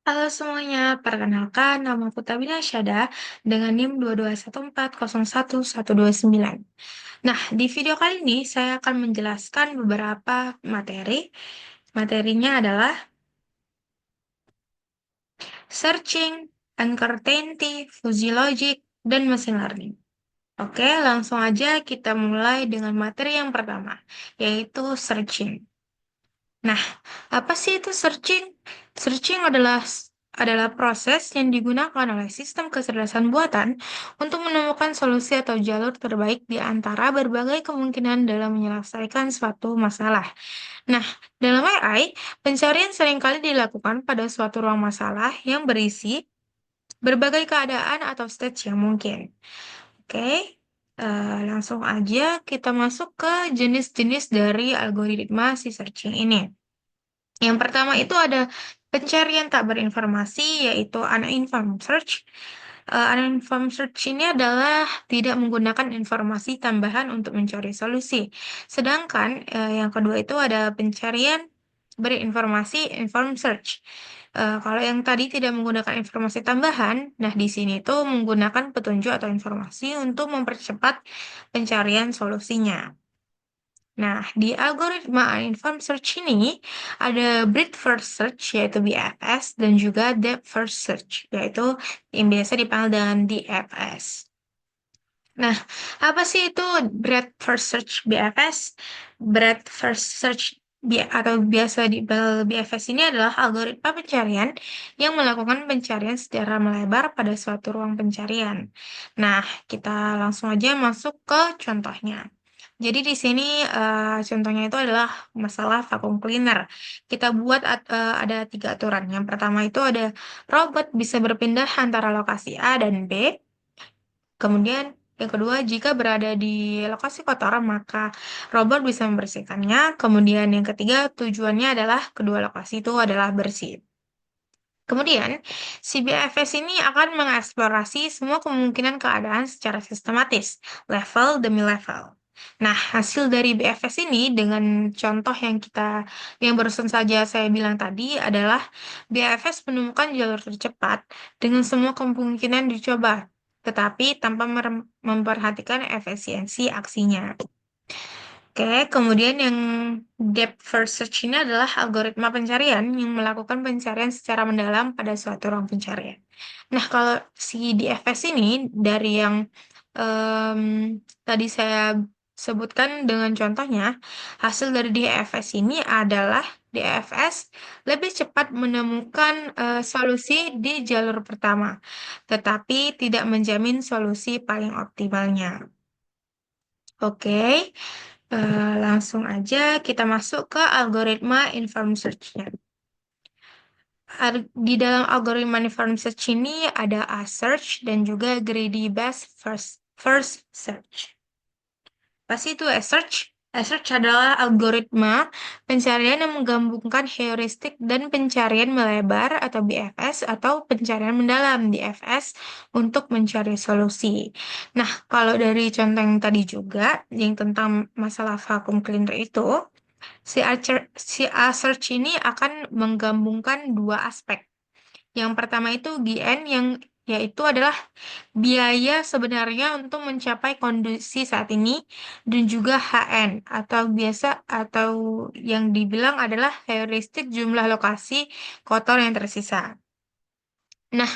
Halo semuanya, perkenalkan nama aku Tabila Syada dengan NIM 221401129. Nah, di video kali ini saya akan menjelaskan beberapa materi. Materinya adalah searching, uncertainty, fuzzy logic, dan machine learning. Oke, langsung aja kita mulai dengan materi yang pertama, yaitu searching. Nah, apa sih itu searching? Searching adalah proses yang digunakan oleh sistem kecerdasan buatan untuk menemukan solusi atau jalur terbaik di antara berbagai kemungkinan dalam menyelesaikan suatu masalah. Nah, dalam AI, pencarian seringkali dilakukan pada suatu ruang masalah yang berisi berbagai keadaan atau stage yang mungkin. Oke, langsung aja kita masuk ke jenis-jenis dari algoritma si searching ini. Yang pertama itu ada pencarian tak berinformasi, yaitu uninformed search. Uninformed search ini adalah tidak menggunakan informasi tambahan untuk mencari solusi. Sedangkan yang kedua itu ada pencarian berinformasi, informed search. Kalau yang tadi tidak menggunakan informasi tambahan, nah di sini tuh menggunakan petunjuk atau informasi untuk mempercepat pencarian solusinya. Nah, di algoritma uninformed search ini ada breadth first search yaitu BFS dan juga depth first search yaitu yang biasa dipanggil dengan DFS. Nah, apa sih itu breadth first search BFS? Breadth first search atau biasa dipanggil BFS ini adalah algoritma pencarian yang melakukan pencarian secara melebar pada suatu ruang pencarian. Nah, kita langsung aja masuk ke contohnya. Jadi di sini contohnya itu adalah masalah vacuum cleaner. Kita buat ada 3 aturan. Yang pertama itu ada robot bisa berpindah antara lokasi A dan B. Kemudian yang kedua, jika berada di lokasi kotor, maka robot bisa membersihkannya. Kemudian yang ketiga, tujuannya adalah kedua lokasi itu adalah bersih. Kemudian, si BFS ini akan mengeksplorasi semua kemungkinan keadaan secara sistematis, level demi level. Nah, hasil dari BFS ini dengan contoh yang barusan saja saya bilang tadi adalah BFS menemukan jalur tercepat dengan semua kemungkinan dicoba, tetapi tanpa memperhatikan efisiensi aksinya. Oke, kemudian yang depth first search ini adalah algoritma pencarian yang melakukan pencarian secara mendalam pada suatu ruang pencarian. Nah, kalau si DFS ini dari yang em, tadi saya sebutkan dengan contohnya, hasil dari DFS ini adalah DFS lebih cepat menemukan solusi di jalur pertama, tetapi tidak menjamin solusi paling optimalnya. Oke. Langsung aja kita masuk ke algoritma informed search-nya. Di dalam algoritma informed search ini ada A-search dan juga greedy best first search. Pasti itu A-search. A-search adalah algoritma pencarian yang menggabungkan heuristik dan pencarian melebar atau BFS atau pencarian mendalam DFS untuk mencari solusi. Nah, kalau dari contoh yang tadi juga, yang tentang masalah vacuum cleaner itu, si A-search ini akan menggabungkan dua aspek. Yang pertama itu GN yang yaitu adalah biaya sebenarnya untuk mencapai kondisi saat ini dan juga HN atau yang dibilang adalah heuristik jumlah lokasi kotor yang tersisa. Nah,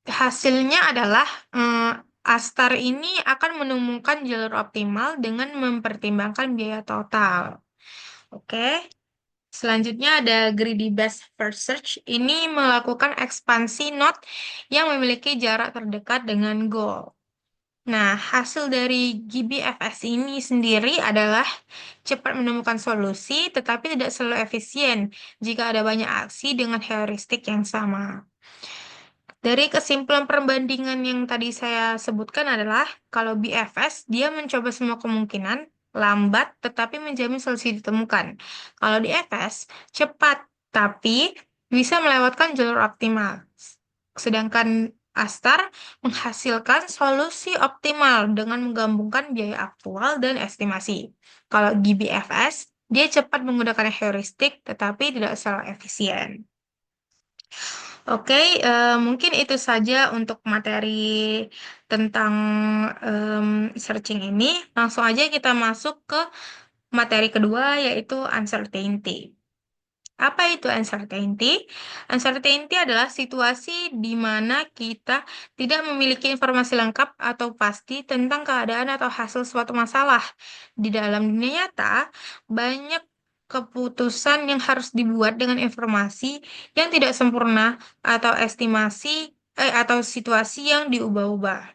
hasilnya adalah Astar ini akan menemukan jalur optimal dengan mempertimbangkan biaya total. Oke. Selanjutnya ada Greedy Best First Search. Ini melakukan ekspansi node yang memiliki jarak terdekat dengan goal. Nah, hasil dari GBFS ini sendiri adalah cepat menemukan solusi, tetapi tidak selalu efisien jika ada banyak aksi dengan heuristik yang sama. Dari kesimpulan perbandingan yang tadi saya sebutkan adalah kalau BFS dia mencoba semua kemungkinan, lambat tetapi menjamin solusi ditemukan. Kalau DFS cepat tapi bisa melewatkan jalur optimal. Sedangkan Astar menghasilkan solusi optimal dengan menggabungkan biaya aktual dan estimasi. Kalau GBFS dia cepat menggunakan heuristik tetapi tidak selalu efisien. Oke, mungkin itu saja untuk materi tentang searching ini. Langsung aja kita masuk ke materi kedua, yaitu uncertainty. Apa itu uncertainty? Uncertainty adalah situasi di mana kita tidak memiliki informasi lengkap atau pasti tentang keadaan atau hasil suatu masalah. Di dalam dunia nyata, banyak keputusan yang harus dibuat dengan informasi yang tidak sempurna atau atau situasi yang diubah-ubah.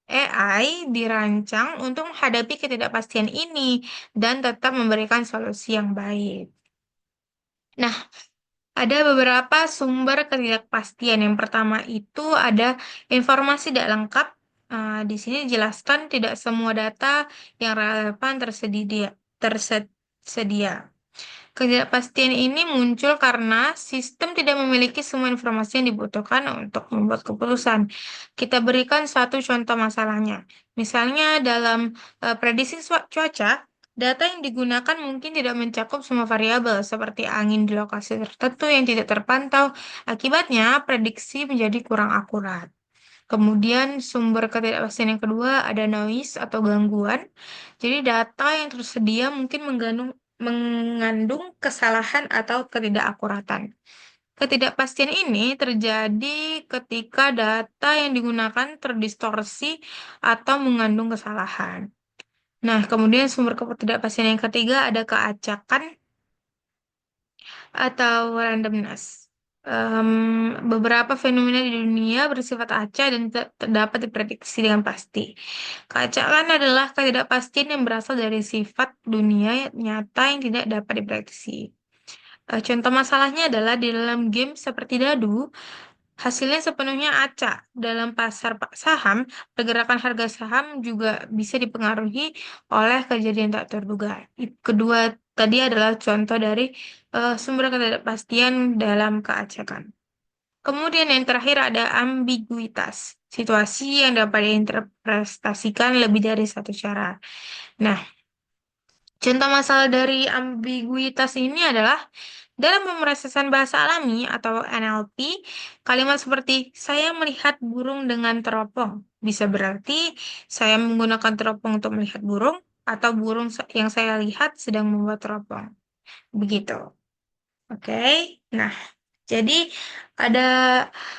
AI dirancang untuk menghadapi ketidakpastian ini dan tetap memberikan solusi yang baik. Nah, ada beberapa sumber ketidakpastian. Yang pertama itu ada informasi tidak lengkap. Di sini dijelaskan tidak semua data yang relevan tersedia. Ketidakpastian ini muncul karena sistem tidak memiliki semua informasi yang dibutuhkan untuk membuat keputusan. Kita berikan satu contoh masalahnya. Misalnya dalam prediksi cuaca, data yang digunakan mungkin tidak mencakup semua variabel, seperti angin di lokasi tertentu yang tidak terpantau. Akibatnya, prediksi menjadi kurang akurat. Kemudian sumber ketidakpastian yang kedua ada noise atau gangguan. Jadi data yang tersedia mungkin mengandung kesalahan atau ketidakakuratan. Ketidakpastian ini terjadi ketika data yang digunakan terdistorsi atau mengandung kesalahan. Nah, kemudian sumber ketidakpastian yang ketiga ada keacakan atau randomness. Beberapa fenomena di dunia bersifat acak dan tidak dapat diprediksi dengan pasti. Keacakan adalah ketidakpastian yang berasal dari sifat dunia nyata yang tidak dapat diprediksi. Contoh masalahnya adalah di dalam game seperti dadu, hasilnya sepenuhnya acak. Dalam pasar saham, pergerakan harga saham juga bisa dipengaruhi oleh kejadian tak terduga. Kedua tadi adalah contoh dari sumber ketidakpastian dalam keacakan. Kemudian yang terakhir ada ambiguitas, situasi yang dapat diinterpretasikan lebih dari satu cara. Nah, contoh masalah dari ambiguitas ini adalah dalam pemrosesan bahasa alami atau NLP, kalimat seperti saya melihat burung dengan teropong bisa berarti saya menggunakan teropong untuk melihat burung atau burung yang saya lihat sedang membuat teropong. Begitu. Oke. Nah, jadi ada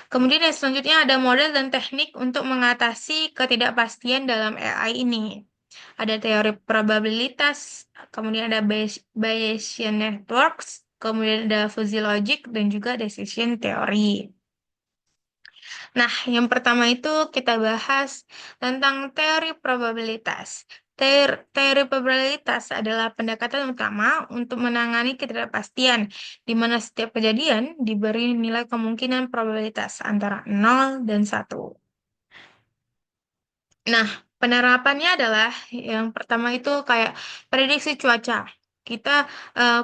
kemudian yang selanjutnya ada model dan teknik untuk mengatasi ketidakpastian dalam AI ini. Ada teori probabilitas, kemudian ada Bayesian networks, kemudian ada fuzzy logic dan juga decision theory. Nah, yang pertama itu kita bahas tentang teori probabilitas. Teori probabilitas adalah pendekatan utama untuk menangani ketidakpastian, di mana setiap kejadian diberi nilai kemungkinan probabilitas antara 0 dan 1. Nah, penerapannya adalah yang pertama itu kayak prediksi cuaca. Kita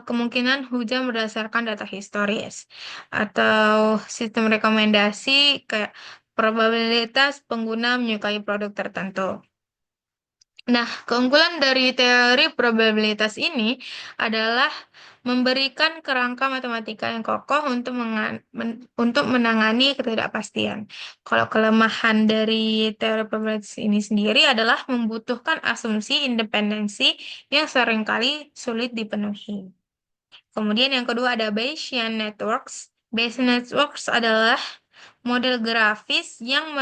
kemungkinan hujan berdasarkan data historis atau sistem rekomendasi kayak probabilitas pengguna menyukai produk tertentu. Nah, keunggulan dari teori probabilitas ini adalah memberikan kerangka matematika yang kokoh untuk menangani ketidakpastian. Kalau kelemahan dari teori probabilitas ini sendiri adalah membutuhkan asumsi independensi yang seringkali sulit dipenuhi. Kemudian yang kedua ada Bayesian networks. Bayesian networks adalah model grafis yang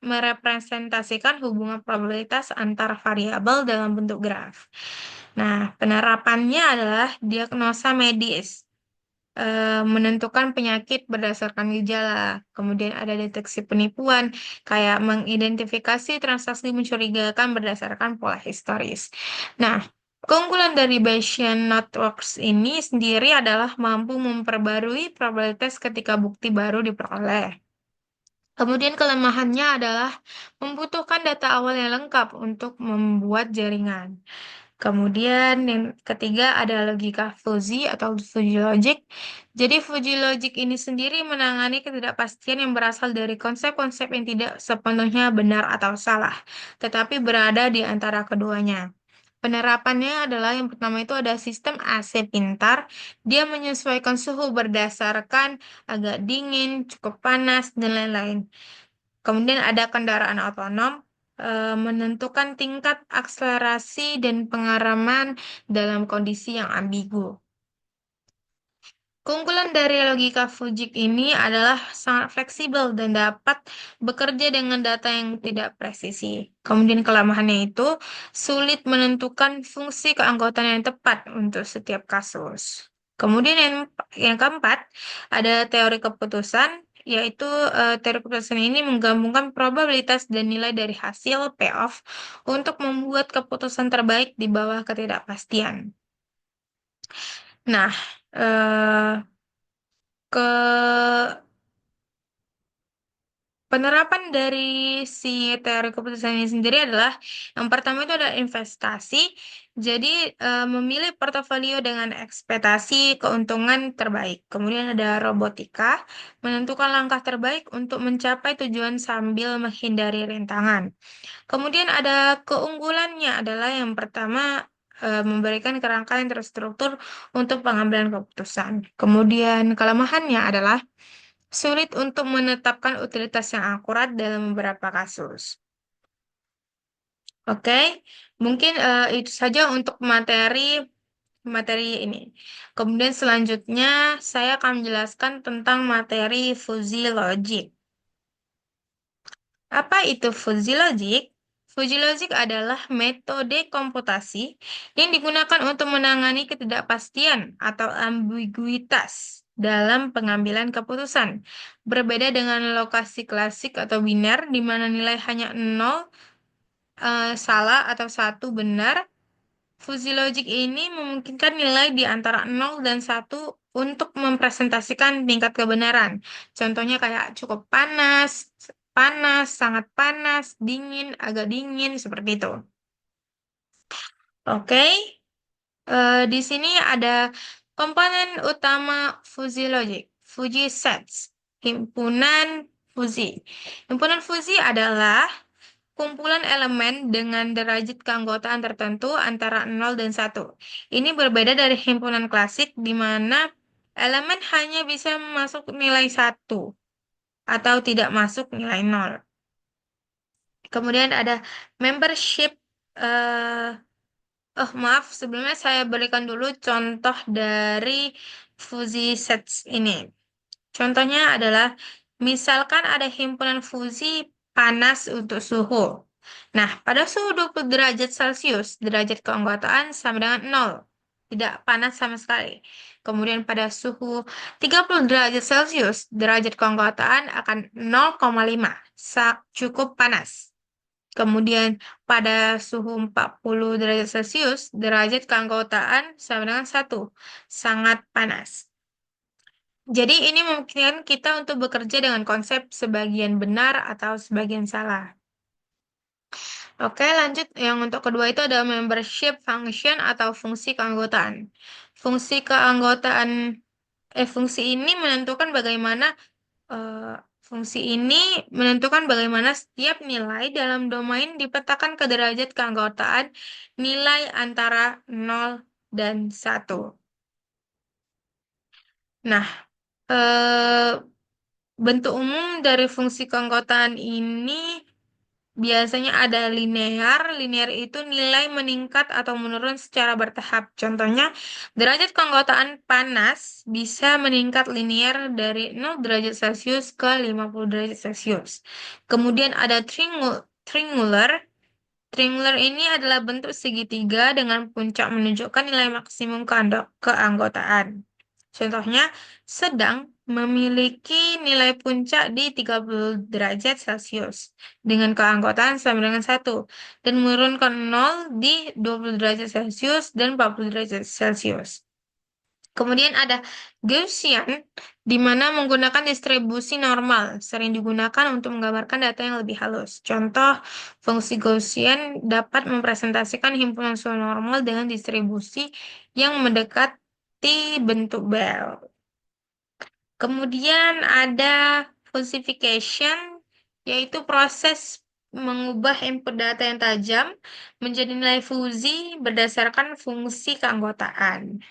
merepresentasikan hubungan probabilitas antar variabel dalam bentuk graf. Nah, penerapannya adalah diagnosa medis, menentukan penyakit berdasarkan gejala. Kemudian ada deteksi penipuan, kayak mengidentifikasi transaksi mencurigakan berdasarkan pola historis. Nah, keunggulan dari Bayesian networks ini sendiri adalah mampu memperbarui probabilitas ketika bukti baru diperoleh. Kemudian kelemahannya adalah membutuhkan data awal yang lengkap untuk membuat jaringan. Kemudian yang ketiga ada logika fuzzy atau fuzzy logic. Jadi fuzzy logic ini sendiri menangani ketidakpastian yang berasal dari konsep-konsep yang tidak sepenuhnya benar atau salah, tetapi berada di antara keduanya. Penerapannya adalah yang pertama itu ada sistem AC pintar. Dia menyesuaikan suhu berdasarkan agak dingin, cukup panas, dan lain-lain. Kemudian ada kendaraan otonom, menentukan tingkat akselerasi dan pengaraman dalam kondisi yang ambigu. Keunggulan dari logika Fujik ini adalah sangat fleksibel dan dapat bekerja dengan data yang tidak presisi. Kemudian kelemahannya itu sulit menentukan fungsi keanggotaan yang tepat untuk setiap kasus. Kemudian yang keempat, ada teori keputusan, yaitu teori keputusan ini menggabungkan probabilitas dan nilai dari hasil payoff untuk membuat keputusan terbaik di bawah ketidakpastian. Nah, eh, ke penerapan dari si teori keputusan ini sendiri adalah yang pertama itu adalah investasi. Jadi memilih portofolio dengan ekspektasi keuntungan terbaik. Kemudian ada robotika, menentukan langkah terbaik untuk mencapai tujuan sambil menghindari rintangan. Kemudian ada keunggulannya adalah yang pertama memberikan kerangka yang terstruktur untuk pengambilan keputusan. Kemudian kelemahannya adalah sulit untuk menetapkan utilitas yang akurat dalam beberapa kasus. Oke, mungkin itu saja untuk materi materi ini. Kemudian selanjutnya saya akan menjelaskan tentang materi fuzzy logic. Apa itu fuzzy logic? Fuzzy logic adalah metode komputasi yang digunakan untuk menangani ketidakpastian atau ambiguitas dalam pengambilan keputusan. Berbeda dengan lokasi klasik atau biner, di mana nilai hanya nol salah atau satu benar, fuzzy logic ini memungkinkan nilai di antara nol dan satu untuk mempresentasikan tingkat kebenaran. Contohnya kayak cukup panas, panas, sangat panas, dingin, agak dingin, seperti itu. Oke, di sini ada komponen utama fuzzy logic, fuzzy sets, himpunan fuzzy. Himpunan fuzzy adalah kumpulan elemen dengan derajat keanggotaan tertentu antara nol dan satu. Ini berbeda dari himpunan klasik di mana elemen hanya bisa masuk nilai satu atau tidak masuk nilai nol. Kemudian ada membership. Maaf, sebelumnya saya berikan dulu contoh dari fuzzy sets ini. Contohnya adalah, misalkan ada himpunan fusi panas untuk suhu. Nah, pada suhu 20 derajat Celcius, derajat keanggotaan sama dengan nol. Tidak panas sama sekali. Kemudian pada suhu 30 derajat Celcius, derajat keanggotaan akan 0,5. Cukup panas. Kemudian pada suhu 40 derajat Celcius, derajat keanggotaan sama dengan 1. Sangat panas. Jadi ini memungkinkan kita untuk bekerja dengan konsep sebagian benar atau sebagian salah. Oke, lanjut. Yang untuk kedua itu ada membership function atau fungsi keanggotaan. Fungsi keanggotaan, fungsi ini menentukan bagaimana eh, fungsi ini menentukan bagaimana setiap nilai dalam domain dipetakan ke derajat keanggotaan nilai antara nol dan satu. Nah, eh, bentuk umum dari fungsi keanggotaan ini biasanya ada linear. Linear itu nilai meningkat atau menurun secara bertahap. Contohnya, derajat keanggotaan panas bisa meningkat linear dari 0 derajat Celcius ke 50 derajat Celcius. Kemudian ada triangular. Triangular ini adalah bentuk segitiga dengan puncak menunjukkan nilai maksimum keanggotaan. Contohnya, sedang memiliki nilai puncak di 30 derajat Celcius dengan keanggotaan sama dengan 1 dan menurunkan 0 di 20 derajat Celcius dan 40 derajat Celcius. Kemudian ada Gaussian, di mana menggunakan distribusi normal, sering digunakan untuk menggambarkan data yang lebih halus. Contoh, fungsi Gaussian dapat mempresentasikan himpunan suhu normal dengan distribusi yang mendekati bentuk bel. Kemudian ada falsification, yaitu proses mengubah input data yang tajam menjadi nilai fuzzy berdasarkan fungsi keanggotaan.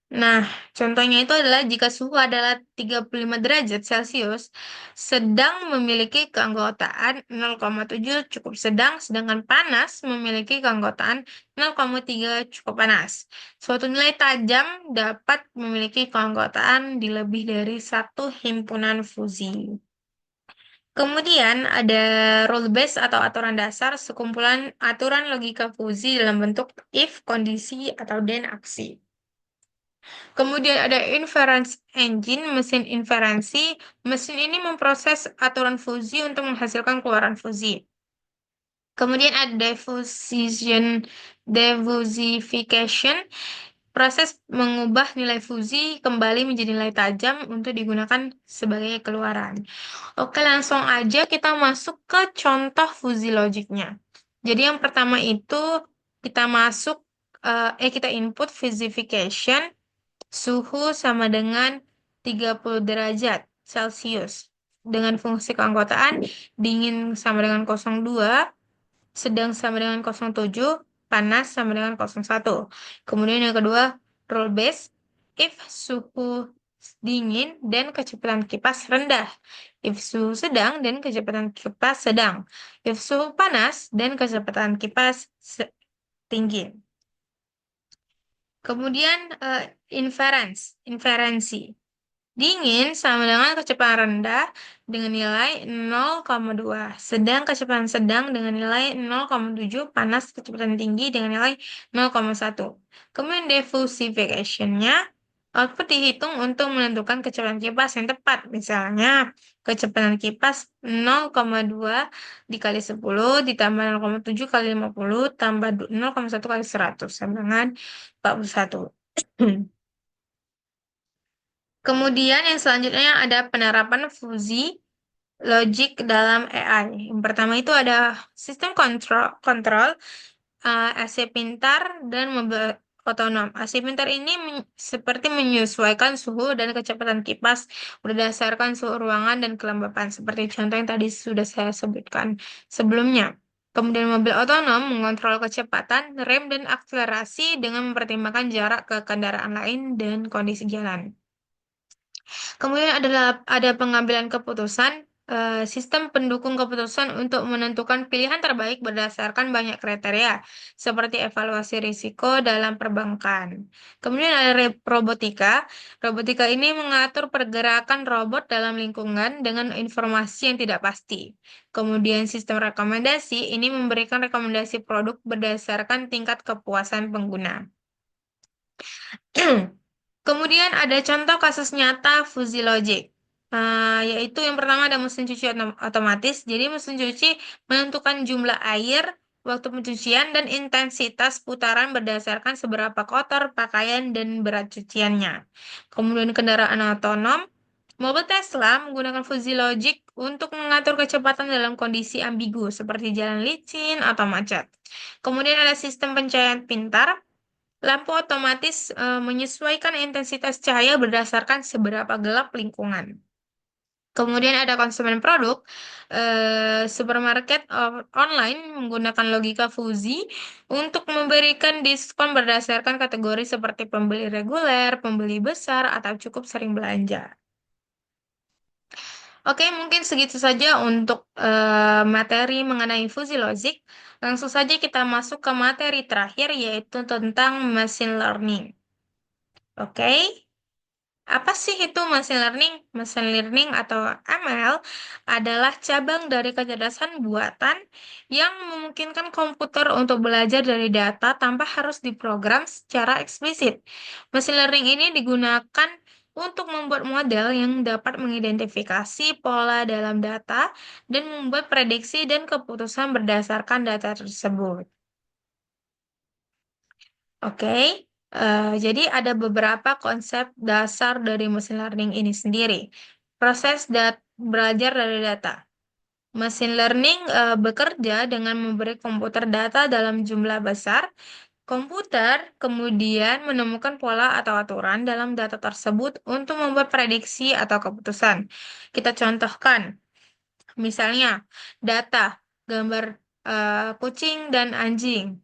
Nah, contohnya itu adalah jika suhu adalah 35 derajat Celcius, sedang memiliki keanggotaan 0,7 cukup sedang, sedangkan panas memiliki keanggotaan 0,3 cukup panas. Suatu nilai tajam dapat memiliki keanggotaan di lebih dari satu himpunan fuzi. Kemudian ada rule base atau aturan dasar, sekumpulan aturan logika fuzi dalam bentuk if, kondisi, atau then aksi. Kemudian ada inference engine, mesin inferensi. Mesin ini memproses aturan fuzi untuk menghasilkan keluaran fuzi. Kemudian ada diffusification, proses mengubah nilai fuzi kembali menjadi nilai tajam untuk digunakan sebagai keluaran. Oke, langsung aja kita masuk ke contoh fuzi logiknya. Jadi yang pertama itu kita masuk, kita input fusification, suhu sama dengan 30 derajat Celcius. Dengan fungsi keanggotaan, dingin sama dengan 02, sedang sama dengan 07, panas sama dengan 01. Kemudian yang kedua, rule base, if suhu dingin dan kecepatan kipas rendah, if suhu sedang dan kecepatan kipas sedang, if suhu panas dan kecepatan kipas tinggi. Kemudian inferensi. Dingin sama dengan kecepatan rendah dengan nilai 0,2, sedang kecepatan sedang dengan nilai 0,7, panas kecepatan tinggi dengan nilai 0,1. Kemudian diffusification-nya, output dihitung untuk menentukan kecepatan kipas yang tepat. Misalnya, kecepatan kipas 0,2 dikali 10 ditambah 0,7 kali 50 tambah 0,1 kali 100 sama dengan 41. Kemudian yang selanjutnya ada penerapan fuzi logik dalam AI. Yang pertama itu ada sistem kontrol AC pintar dan mobil otonom. AC pintar ini seperti menyesuaikan suhu dan kecepatan kipas berdasarkan suhu ruangan dan kelembapan, seperti contoh yang tadi sudah saya sebutkan sebelumnya. Kemudian mobil otonom mengontrol kecepatan, rem, dan akselerasi dengan mempertimbangkan jarak ke kendaraan lain dan kondisi jalan. Kemudian ada pengambilan keputusan, sistem pendukung keputusan untuk menentukan pilihan terbaik berdasarkan banyak kriteria, seperti evaluasi risiko dalam perbankan. Kemudian ada robotika. Robotika ini mengatur pergerakan robot dalam lingkungan dengan informasi yang tidak pasti. Kemudian sistem rekomendasi ini memberikan rekomendasi produk berdasarkan tingkat kepuasan pengguna. Kemudian ada contoh kasus nyata Fuzzy Logic. Yaitu yang pertama ada mesin cuci otomatis. Jadi mesin cuci menentukan jumlah air, waktu pencucian, dan intensitas putaran berdasarkan seberapa kotor pakaian dan berat cuciannya. Kemudian kendaraan otonom. Mobil Tesla menggunakan Fuzzy Logic untuk mengatur kecepatan dalam kondisi ambigu seperti jalan licin atau macet. Kemudian ada sistem pencahayaan pintar. Lampu otomatis menyesuaikan intensitas cahaya berdasarkan seberapa gelap lingkungan. Kemudian ada konsumen produk, supermarket online menggunakan logika Fuzi untuk memberikan diskon berdasarkan kategori seperti pembeli reguler, pembeli besar, atau cukup sering belanja. Oke, mungkin segitu saja untuk materi mengenai Fuzi Logic. Langsung saja kita masuk ke materi terakhir, yaitu tentang machine learning. Oke, apa sih itu machine learning? Machine learning atau ML adalah cabang dari kecerdasan buatan yang memungkinkan komputer untuk belajar dari data tanpa harus diprogram secara eksplisit. Machine learning ini digunakan untuk membuat model yang dapat mengidentifikasi pola dalam data dan membuat prediksi dan keputusan berdasarkan data tersebut. Oke, jadi ada beberapa konsep dasar dari machine learning ini sendiri. Proses belajar dari data. Machine learning bekerja dengan memberi komputer data dalam jumlah besar. Komputer kemudian menemukan pola atau aturan dalam data tersebut untuk membuat prediksi atau keputusan. Kita contohkan, Misalnya, data, gambar kucing dan anjing.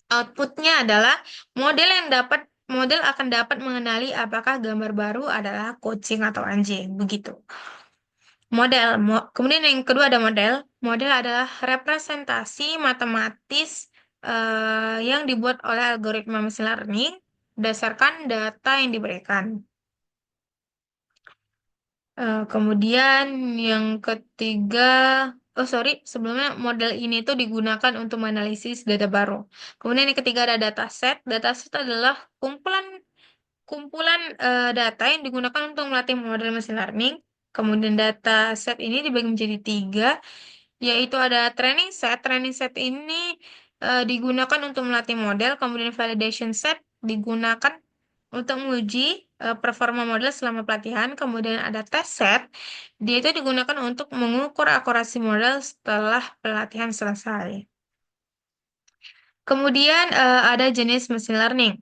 Outputnya adalah model yang dapat model akan dapat mengenali apakah gambar baru adalah kucing atau anjing. Begitu. Kemudian yang kedua ada model. Model adalah representasi matematis yang dibuat oleh algoritma machine learning berdasarkan data yang diberikan. Kemudian yang ketiga, oh sorry, sebelumnya model ini tuh digunakan untuk menganalisis data baru. Kemudian yang ketiga ada dataset. Dataset adalah kumpulan kumpulan data yang digunakan untuk melatih model machine learning. Kemudian data set ini dibagi menjadi tiga, yaitu ada training set. Training set ini digunakan untuk melatih model, kemudian validation set digunakan untuk menguji performa model selama pelatihan, kemudian ada test set, dia itu digunakan untuk mengukur akurasi model setelah pelatihan selesai. Kemudian ada jenis machine learning.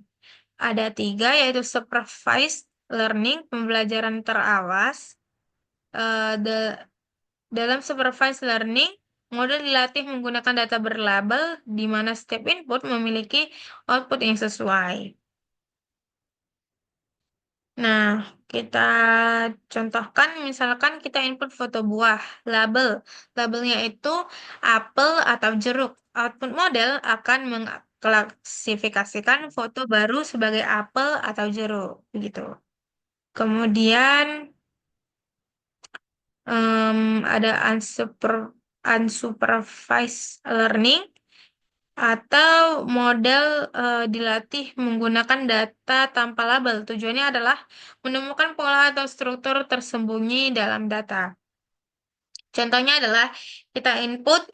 Ada tiga, yaitu supervised learning, pembelajaran terawas. Dalam supervised learning, model dilatih menggunakan data berlabel di mana setiap input memiliki output yang sesuai. Nah, kita contohkan misalkan kita input foto buah, label. Labelnya itu apel atau jeruk. Output model akan mengklasifikasikan foto baru sebagai apel atau jeruk, begitu. Kemudian ada unsupervised learning atau model dilatih menggunakan data tanpa label. Tujuannya adalah menemukan pola atau struktur tersembunyi dalam data. Contohnya adalah kita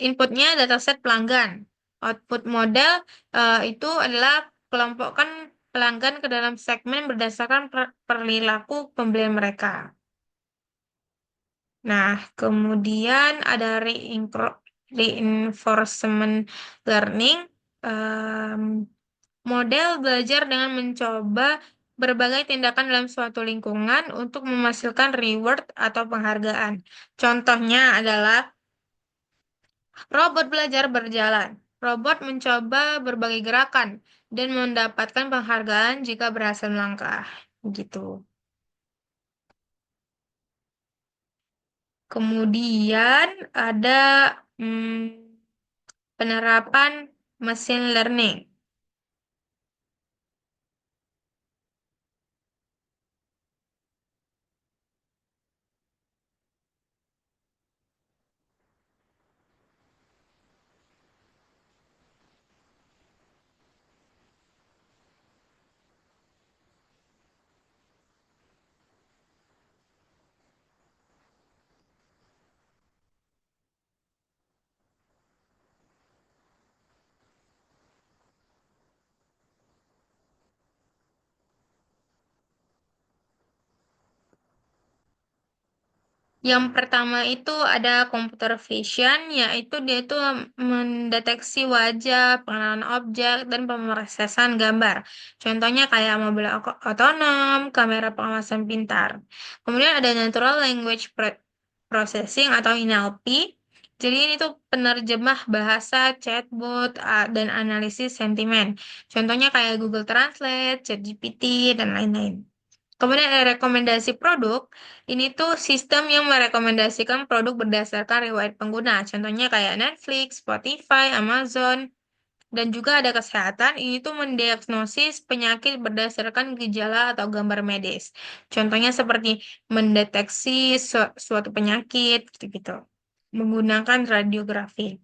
inputnya dataset pelanggan. Output model itu adalah kelompokkan pelanggan ke dalam segmen berdasarkan perilaku pembelian mereka. Nah, kemudian ada reinforcement learning. Em, Model belajar dengan mencoba berbagai tindakan dalam suatu lingkungan untuk menghasilkan reward atau penghargaan. Contohnya adalah robot belajar berjalan. Robot mencoba berbagai gerakan dan mendapatkan penghargaan jika berhasil melangkah. Gitu. Kemudian ada penerapan machine learning. Yang pertama itu ada computer vision, yaitu dia itu mendeteksi wajah, pengenalan objek, dan pemrosesan gambar. Contohnya kayak mobil otonom, kamera pengawasan pintar. Kemudian ada natural language processing atau NLP. Jadi ini tuh penerjemah bahasa, chatbot, dan analisis sentimen. Contohnya kayak Google Translate, ChatGPT, dan lain-lain. Kemudian ada rekomendasi produk. Ini tuh sistem yang merekomendasikan produk berdasarkan riwayat pengguna. Contohnya kayak Netflix, Spotify, Amazon, dan juga ada kesehatan. Ini tuh mendiagnosis penyakit berdasarkan gejala atau gambar medis. Contohnya seperti mendeteksi suatu penyakit, gitu-gitu. Menggunakan radiografi.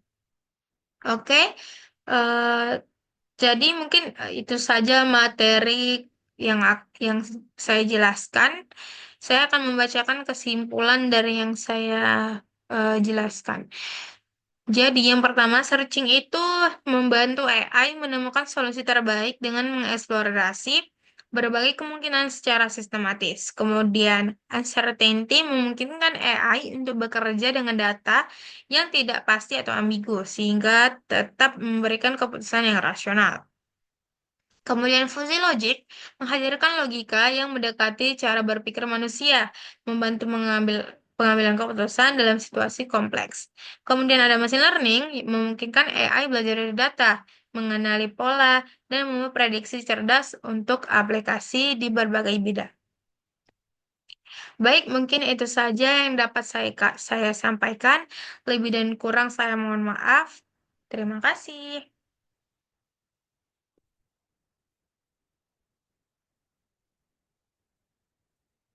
Oke, eh, jadi mungkin itu saja materi yang saya jelaskan. Saya akan membacakan kesimpulan dari yang saya jelaskan. Jadi yang pertama, searching itu membantu AI menemukan solusi terbaik dengan mengeksplorasi berbagai kemungkinan secara sistematis. Kemudian, uncertainty memungkinkan AI untuk bekerja dengan data yang tidak pasti atau ambigu, sehingga tetap memberikan keputusan yang rasional. Kemudian fuzzy logic menghadirkan logika yang mendekati cara berpikir manusia, membantu mengambil pengambilan keputusan dalam situasi kompleks. Kemudian ada machine learning, memungkinkan AI belajar dari data, mengenali pola, dan membuat prediksi cerdas untuk aplikasi di berbagai bidang. Baik, mungkin itu saja yang dapat saya sampaikan. Lebih dan kurang saya mohon maaf. Terima kasih.